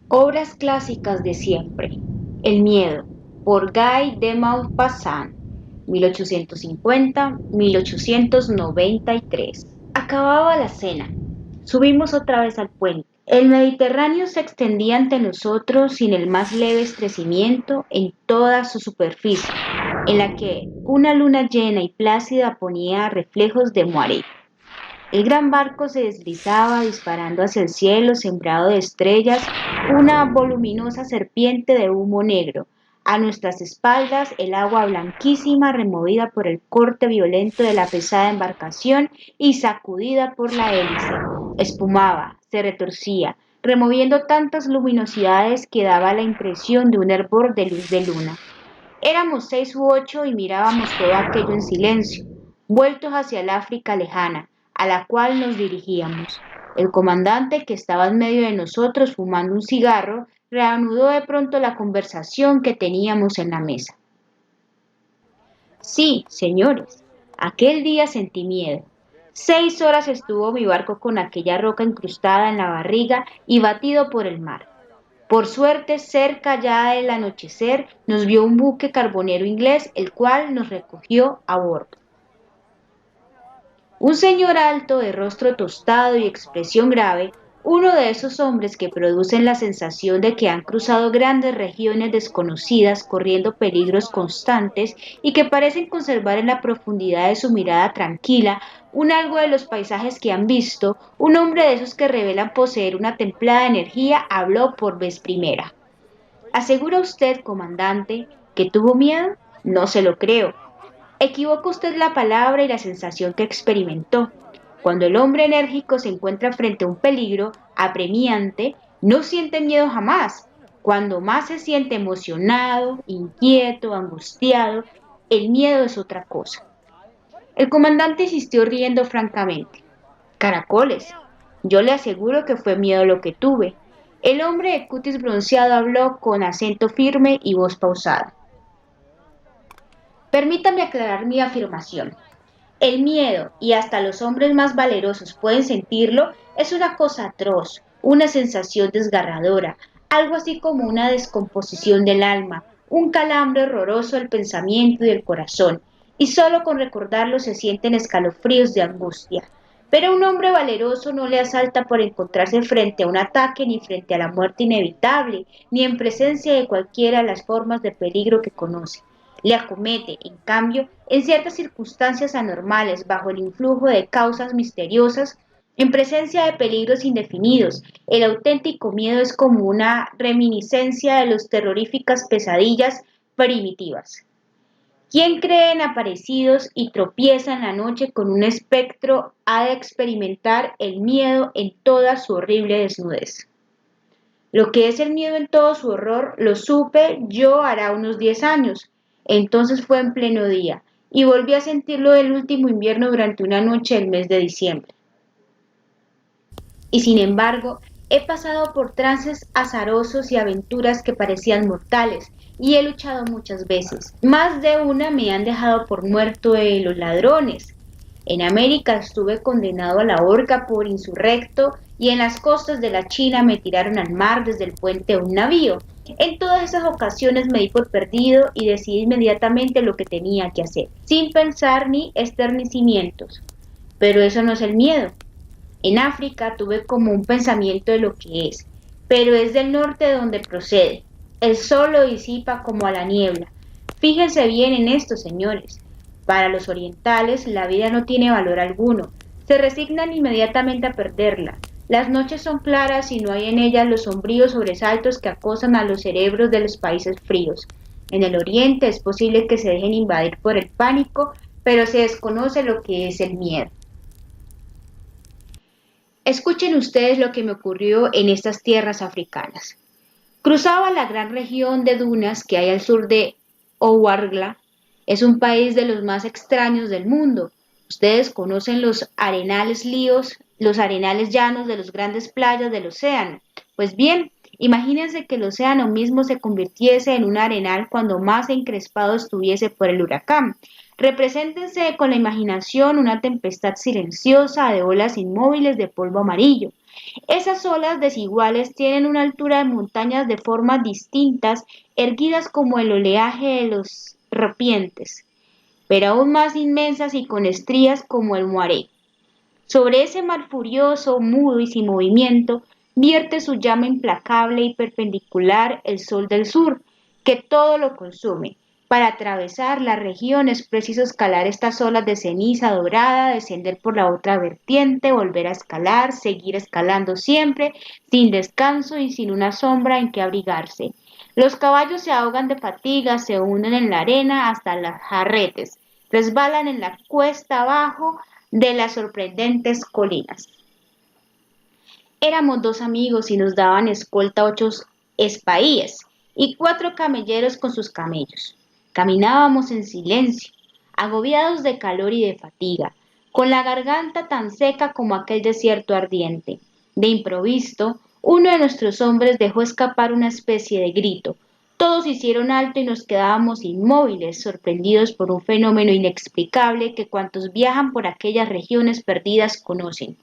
Obras clásicas de siempre. El miedo, por Guy de Maupassant, 1850-1893. Acababa la cena. Subimos otra vez al puente. El Mediterráneo se extendía ante nosotros sin el más leve estremecimiento en toda su superficie, en la que una luna llena y plácida ponía reflejos de moaré. El gran barco se deslizaba disparando hacia el cielo sembrado de estrellas, una voluminosa serpiente de humo negro. A nuestras espaldas el agua blanquísima removida por el corte violento de la pesada embarcación y sacudida por la hélice. Espumaba, se retorcía, removiendo tantas luminosidades que daba la impresión de un hervor de luz de luna. Éramos 6 u 8 y mirábamos todo aquello en silencio, vueltos hacia el África lejana, a la cual nos dirigíamos. El comandante, que estaba en medio de nosotros fumando un cigarro, reanudó de pronto la conversación que teníamos en la mesa. Sí, señores, aquel día sentí miedo. 6 horas estuvo mi barco con aquella roca incrustada en la barriga y batido por el mar. Por suerte, cerca ya del anochecer, nos vio un buque carbonero inglés, el cual nos recogió a bordo. Un señor alto, de rostro tostado y expresión grave, uno de esos hombres que producen la sensación de que han cruzado grandes regiones desconocidas corriendo peligros constantes y que parecen conservar en la profundidad de su mirada tranquila un algo de los paisajes que han visto, un hombre de esos que revelan poseer una templada energía, habló por vez primera. ¿Asegura usted, comandante, que tuvo miedo? No se lo creo. Equivoca usted la palabra y la sensación que experimentó. Cuando el hombre enérgico se encuentra frente a un peligro apremiante, no siente miedo jamás. Cuando más se siente emocionado, inquieto, angustiado, el miedo es otra cosa. El comandante insistió riendo francamente. Caracoles. Yo le aseguro que fue miedo lo que tuve. El hombre de cutis bronceado habló con acento firme y voz pausada. Permítame aclarar mi afirmación. El miedo, y hasta los hombres más valerosos pueden sentirlo, es una cosa atroz, una sensación desgarradora, algo así como una descomposición del alma, un calambre horroroso del pensamiento y del corazón, y solo con recordarlo se sienten escalofríos de angustia. Pero a un hombre valeroso no le asalta por encontrarse frente a un ataque, ni frente a la muerte inevitable, ni en presencia de cualquiera de las formas de peligro que conoce. Le acomete, en cambio, en ciertas circunstancias anormales, bajo el influjo de causas misteriosas, en presencia de peligros indefinidos. El auténtico miedo es como una reminiscencia de las terroríficas pesadillas primitivas. Quien cree en aparecidos y tropieza en la noche con un espectro ha de experimentar el miedo en toda su horrible desnudez. Lo que es el miedo en todo su horror lo supe yo hará unos 10 años. Entonces fue en pleno día, y volví a sentirlo del último invierno durante una noche del mes de diciembre. Y sin embargo, he pasado por trances azarosos y aventuras que parecían mortales, y he luchado muchas veces. Más de una me han dejado por muerto de los ladrones. En América estuve condenado a la horca por insurrecto y en las costas de la China me tiraron al mar desde el puente de un navío. En todas esas ocasiones me di por perdido y decidí inmediatamente lo que tenía que hacer, sin pensar ni esternecimientos. Pero eso no es el miedo. En África tuve como un pensamiento de lo que es, pero es del norte de donde procede. El sol lo disipa como a la niebla. Fíjense bien en esto, señores. Para los orientales la vida no tiene valor alguno. Se resignan inmediatamente a perderla. Las noches son claras y no hay en ellas los sombríos sobresaltos que acosan a los cerebros de los países fríos. En el oriente es posible que se dejen invadir por el pánico, pero se desconoce lo que es el miedo. Escuchen ustedes lo que me ocurrió en estas tierras africanas. Cruzaba la gran región de dunas que hay al sur de Ouargla. Es un país de los más extraños del mundo. Ustedes conocen los arenales líos, los arenales llanos de las grandes playas del océano. Pues bien, imagínense que el océano mismo se convirtiese en un arenal cuando más encrespado estuviese por el huracán. Represéntense con la imaginación una tempestad silenciosa de olas inmóviles de polvo amarillo. Esas olas desiguales tienen una altura de montañas de formas distintas, erguidas como el oleaje de los rompientes, pero aún más inmensas y con estrías como el Moaré. Sobre ese mar furioso, mudo y sin movimiento, vierte su llama implacable y perpendicular el sol del sur, que todo lo consume. Para atravesar la región es preciso escalar estas olas de ceniza dorada, descender por la otra vertiente, volver a escalar, seguir escalando siempre, sin descanso y sin una sombra en que abrigarse. Los caballos se ahogan de fatiga, se hunden en la arena hasta las jarretes, resbalan en la cuesta abajo de las sorprendentes colinas. Éramos 2 amigos y nos daban escolta 8 espaíes y 4 camelleros con sus camellos. Caminábamos en silencio, agobiados de calor y de fatiga, con la garganta tan seca como aquel desierto ardiente. De improviso, uno de nuestros hombres dejó escapar una especie de grito. Todos hicieron alto y nos quedábamos inmóviles, sorprendidos por un fenómeno inexplicable que cuantos viajan por aquellas regiones perdidas conocen.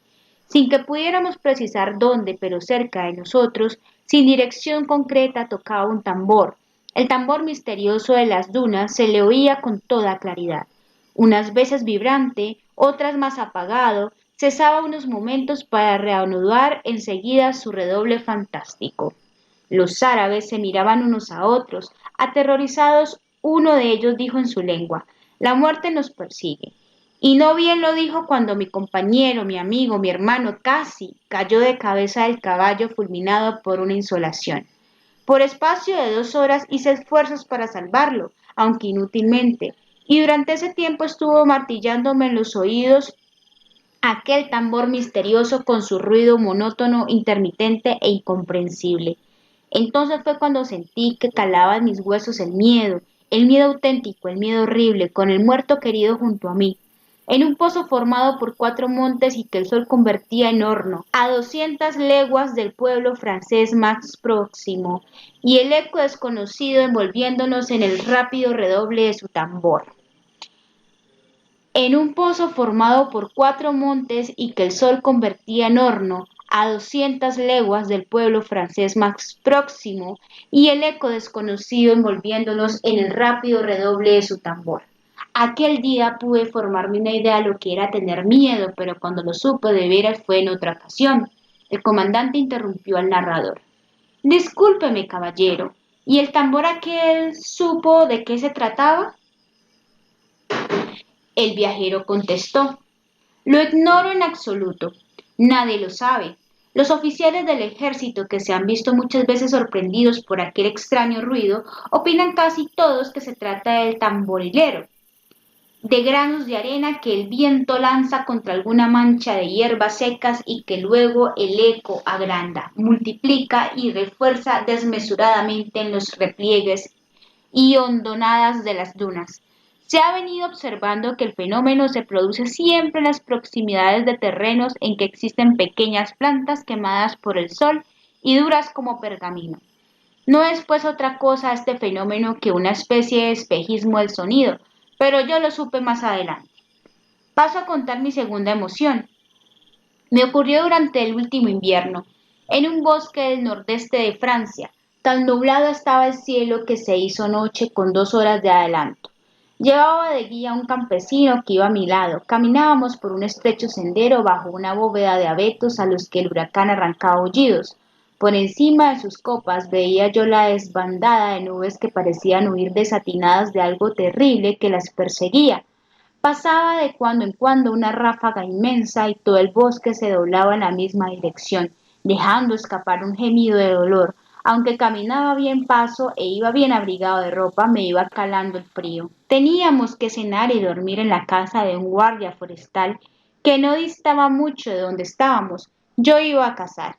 Sin que pudiéramos precisar dónde, pero cerca de nosotros, sin dirección concreta, tocaba un tambor. El tambor misterioso de las dunas se le oía con toda claridad. Unas veces vibrante, otras más apagado, cesaba unos momentos para reanudar enseguida su redoble fantástico. Los árabes se miraban unos a otros, aterrorizados. Uno de ellos dijo en su lengua: «La muerte nos persigue». Y no bien lo dijo cuando mi compañero, mi amigo, mi hermano casi cayó de cabeza del caballo fulminado por una insolación. Por espacio de 2 horas hice esfuerzos para salvarlo, aunque inútilmente, y durante ese tiempo estuvo martillándome en los oídos aquel tambor misterioso con su ruido monótono, intermitente e incomprensible. Entonces fue cuando sentí que calaba en mis huesos el miedo auténtico, el miedo horrible, con el muerto querido junto a mí, en un pozo formado por 4 montes y que el sol convertía en horno, a 200 leguas del pueblo francés más próximo, y el eco desconocido envolviéndonos en el rápido redoble de su tambor. En un pozo formado por 4 montes y que el sol convertía en horno, a 200 leguas del pueblo francés más próximo, y el eco desconocido envolviéndonos en el rápido redoble de su tambor. Aquel día pude formarme una idea de lo que era tener miedo, pero cuando lo supe de veras fue en otra ocasión. El comandante interrumpió al narrador. «Discúlpeme, caballero, ¿y el tambor aquel supo de qué se trataba?». El viajero contestó: «Lo ignoro en absoluto. Nadie lo sabe. Los oficiales del ejército, que se han visto muchas veces sorprendidos por aquel extraño ruido, opinan casi todos que se trata del tamborilero, de granos de arena que el viento lanza contra alguna mancha de hierbas secas y que luego el eco agranda, multiplica y refuerza desmesuradamente en los repliegues y hondonadas de las dunas. Se ha venido observando que el fenómeno se produce siempre en las proximidades de terrenos en que existen pequeñas plantas quemadas por el sol y duras como pergamino. No es pues otra cosa este fenómeno que una especie de espejismo del sonido, pero yo lo supe más adelante. Paso a contar mi segunda emoción. Me ocurrió durante el último invierno, en un bosque del nordeste de Francia. Tan nublado estaba el cielo que se hizo noche con 2 horas de adelanto. Llevaba de guía a un campesino que iba a mi lado. Caminábamos por un estrecho sendero bajo una bóveda de abetos a los que el huracán arrancaba aullidos. Por encima de sus copas veía yo la desbandada de nubes que parecían huir desatinadas de algo terrible que las perseguía. Pasaba de cuando en cuando una ráfaga inmensa y todo el bosque se doblaba en la misma dirección, dejando escapar un gemido de dolor. Aunque caminaba bien paso e iba bien abrigado de ropa, me iba calando el frío. Teníamos que cenar y dormir en la casa de un guardia forestal que no distaba mucho de donde estábamos. Yo iba a cazar.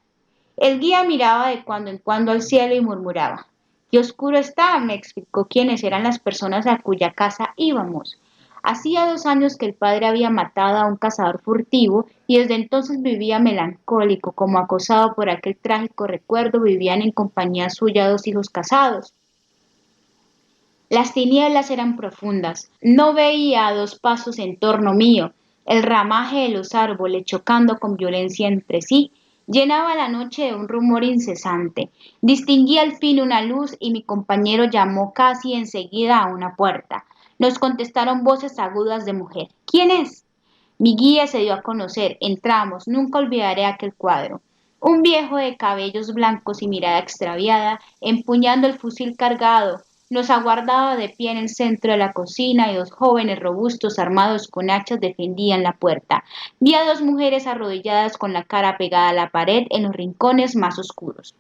El guía miraba de cuando en cuando al cielo y murmuraba: «Qué oscuro está», me explicó quiénes eran las personas a cuya casa íbamos. Hacía 2 años que el padre había matado a un cazador furtivo y desde entonces vivía melancólico, como acosado por aquel trágico recuerdo. Vivían en compañía suya 2 hijos casados. Las tinieblas eran profundas. No veía a 2 pasos en torno mío. El ramaje de los árboles chocando con violencia entre sí Llenaba la noche de un rumor incesante. Distinguí al fin una luz y mi compañero llamó casi enseguida a una puerta. Nos contestaron voces agudas de mujer. ¿Quién es? Mi guía se dio a conocer. Entramos. Nunca olvidaré aquel cuadro. Un viejo de cabellos blancos y mirada extraviada, empuñando el fusil cargado, nos aguardaba de pie en el centro de la cocina y dos jóvenes robustos armados con hachas defendían la puerta. Vi a dos mujeres arrodilladas con la cara pegada a la pared en los rincones más oscuros.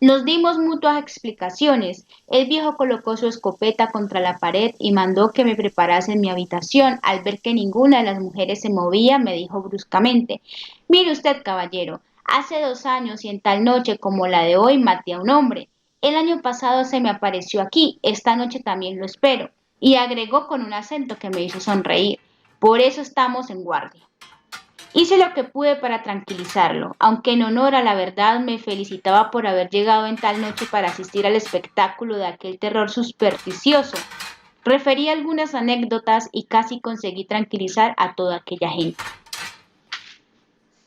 Nos dimos mutuas explicaciones. El viejo colocó su escopeta contra la pared y mandó que me preparase en mi habitación. Al ver que ninguna de las mujeres se movía, me dijo bruscamente: «Mire usted, caballero, hace 2 años y en tal noche como la de hoy maté a un hombre. El año pasado se me apareció aquí, esta noche también lo espero». Y agregó con un acento que me hizo sonreír: «Por eso estamos en guardia». Hice lo que pude para tranquilizarlo, aunque en honor a la verdad me felicitaba por haber llegado en tal noche para asistir al espectáculo de aquel terror supersticioso. Referí algunas anécdotas y casi conseguí tranquilizar a toda aquella gente.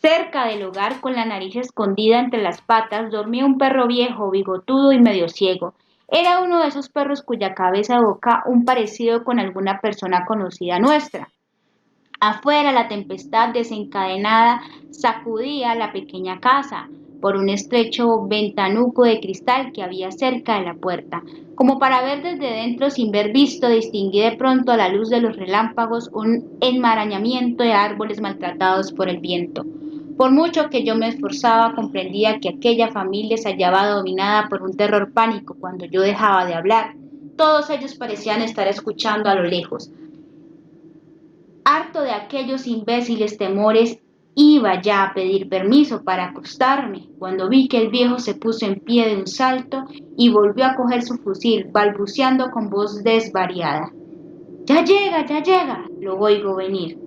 Cerca del hogar, con la nariz escondida entre las patas, dormía un perro viejo, bigotudo y medio ciego. Era uno de esos perros cuya cabeza evoca un parecido con alguna persona conocida nuestra. Afuera la tempestad desencadenada sacudía la pequeña casa por un estrecho ventanuco de cristal que había cerca de la puerta. Como para ver desde dentro sin ver visto, distinguí de pronto a la luz de los relámpagos un enmarañamiento de árboles maltratados por el viento. Por mucho que yo me esforzaba, comprendía que aquella familia se hallaba dominada por un terror pánico cuando yo dejaba de hablar. Todos ellos parecían estar escuchando a lo lejos. Harto de aquellos imbéciles temores, iba ya a pedir permiso para acostarme, cuando vi que el viejo se puso en pie de un salto y volvió a coger su fusil, balbuceando con voz desvariada: ya llega, lo oigo venir».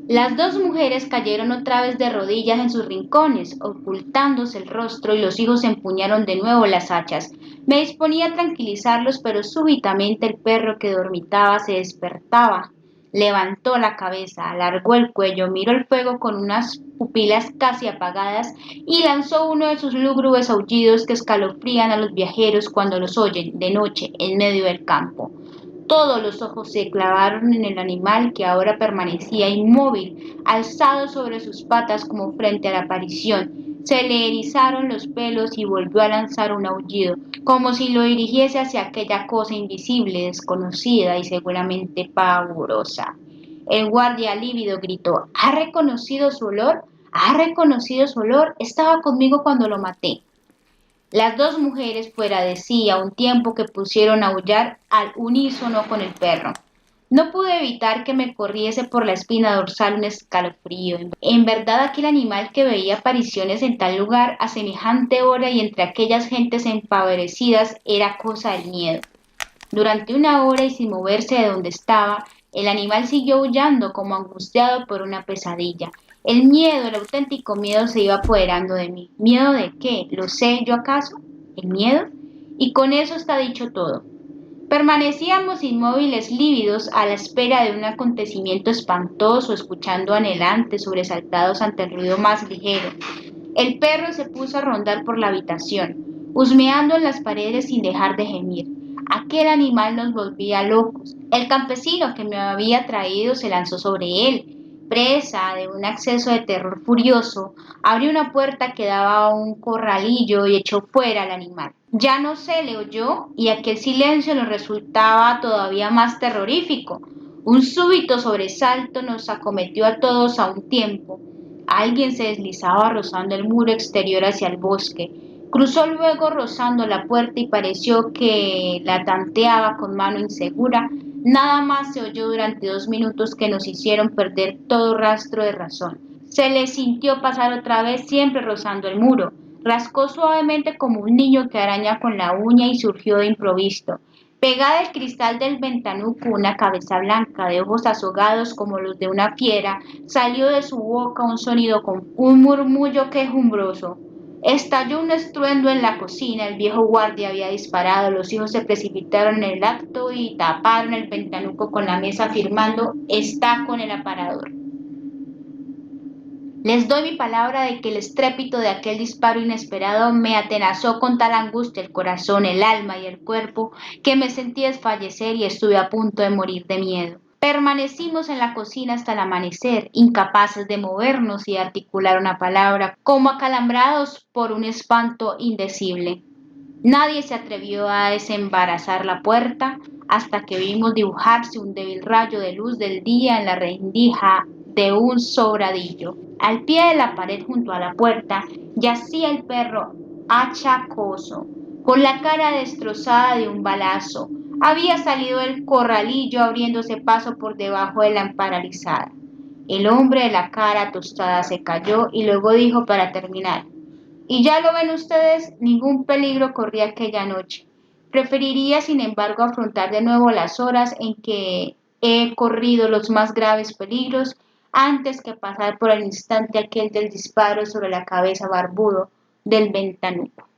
Las dos mujeres cayeron otra vez de rodillas en sus rincones, ocultándose el rostro, y los hijos empuñaron de nuevo las hachas. Me disponía a tranquilizarlos, pero súbitamente el perro que dormitaba se despertaba. Levantó la cabeza, alargó el cuello, miró el fuego con unas pupilas casi apagadas y lanzó uno de sus lúgubres aullidos que escalofrían a los viajeros cuando los oyen de noche en medio del campo. Todos los ojos se clavaron en el animal, que ahora permanecía inmóvil, alzado sobre sus patas como frente a la aparición. Se le erizaron los pelos y volvió a lanzar un aullido, como si lo dirigiese hacia aquella cosa invisible, desconocida y seguramente pavorosa. El guardia lívido gritó: «¿Ha reconocido su olor? ¿Ha reconocido su olor? Estaba conmigo cuando lo maté». Las dos mujeres, fuera de sí a un tiempo, que pusieron a aullar al unísono con el perro. No pude evitar que me corriese por la espina dorsal un escalofrío. En verdad, aquel animal que veía apariciones en tal lugar a semejante hora y entre aquellas gentes empavorecidas era cosa del miedo. Durante una hora y sin moverse de donde estaba, el animal siguió aullando como angustiado por una pesadilla. El miedo, el auténtico miedo, se iba apoderando de mí. ¿Miedo de qué? ¿Lo sé yo acaso? ¿El miedo? Y con eso está dicho todo. Permanecíamos inmóviles, lívidos, a la espera de un acontecimiento espantoso, escuchando anhelantes, sobresaltados ante el ruido más ligero. El perro se puso a rondar por la habitación, husmeando en las paredes sin dejar de gemir. Aquel animal nos volvía locos. El campesino que me había traído se lanzó sobre él. Presa de un acceso de terror furioso, abrió una puerta que daba a un corralillo y echó fuera al animal. Ya no se le oyó, y aquel silencio nos resultaba todavía más terrorífico. Un súbito sobresalto nos acometió a todos a un tiempo. Alguien se deslizaba rozando el muro exterior hacia el bosque. Cruzó luego rozando la puerta y pareció que la tanteaba con mano insegura. Nada más se oyó durante 2 minutos que nos hicieron perder todo rastro de razón. Se le sintió pasar otra vez, siempre rozando el muro. Rascó suavemente como un niño que araña con la uña y surgió de improviso. Pegada al cristal del ventanuco, una cabeza blanca de ojos azogados como los de una fiera, salió de su boca un sonido con un murmullo quejumbroso. Estalló un estruendo en la cocina, el viejo guardia había disparado, los hijos se precipitaron en el acto y taparon el ventanuco con la mesa afirmando: «Está con el aparador». Les doy mi palabra de que el estrépito de aquel disparo inesperado me atenazó con tal angustia el corazón, el alma y el cuerpo, que me sentí desfallecer y estuve a punto de morir de miedo. Permanecimos en la cocina hasta el amanecer, incapaces de movernos y de articular una palabra, como acalambrados por un espanto indecible. Nadie se atrevió a desembarazar la puerta hasta que vimos dibujarse un débil rayo de luz del día en la rendija de un sobradillo. Al pie de la pared junto a la puerta yacía el perro achacoso, con la cara destrozada de un balazo. Había salido del corralillo abriéndose paso por debajo de la paralizada. El hombre de la cara tostada se calló y luego dijo para terminar: «Y ya lo ven ustedes, ningún peligro corrí aquella noche. Preferiría, sin embargo, afrontar de nuevo las horas en que he corrido los más graves peligros antes que pasar por el instante aquel del disparo sobre la cabeza barbudo del ventanuco».